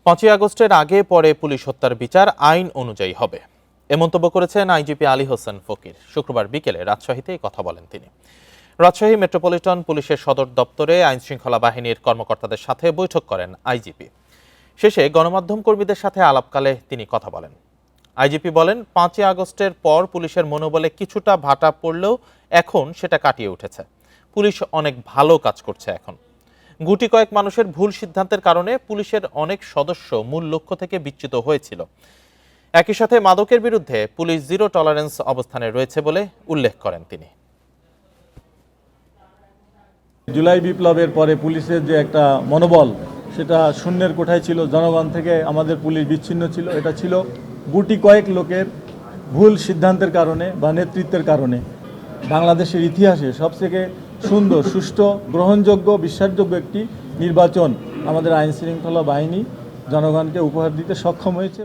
5ই আগস্টের আগে পরে পুলিশ হত্যার বিচার আইন অনুযায়ী হবে, এ মন্তব্য করেছেন আইজিপি আলী হোসেন ফকির। শুক্রবার বিকেলে রাজশাহীতে এই কথা বলেন তিনি। রাজশাহী মেট্রোপলিটন পুলিশের সদর দপ্তরে আইন শৃঙ্খলা বাহিনীর কর্মকর্তাদের সাথে বৈঠক করেন আইজিপি। শেষে গণমাধ্যম কর্মীদের সাথে আলাপকালে তিনি কথা বলেন। আইজিপি বলেন, 5ই আগস্টের পর পুলিশের মনোবলে কিছুটা ভাটা পড়লেও এখন সেটা কাটিয়ে উঠেছে। পুলিশ অনেক ভালো কাজ করছে। এখন গুটি কয়েক মানুষের ভুল সিদ্ধান্তের কারণে পুলিশের অনেক সদস্য মূল লক্ষ্য থেকে বিচ্যুত হয়েছিল। একই সাথে মাদকের বিরুদ্ধে পুলিশ জিরো টলারেন্স অবস্থানে রয়েছে বলে উল্লেখ করেন তিনি। জুলাই বিপ্লবের পরে পুলিশের যে একটা মনোবল, সেটা শূন্যের কোঠায় ছিল। জনগণ থেকে আমাদের পুলিশ বিচ্ছিন্ন ছিল। এটা ছিল গুটি কয়েক লোকের ভুল সিদ্ধান্তের কারণে বা নেতৃত্বের কারণে। বাংলাদেশের ইতিহাসে সবথেকে সুন্দর, সুষ্ঠু, গ্রহণযোগ্য, বিশ্বাসযোগ্য একটি নির্বাচন আমাদের আইন শৃঙ্খলা বাহিনী জনগণকে উপহার দিতে সক্ষম হয়েছে।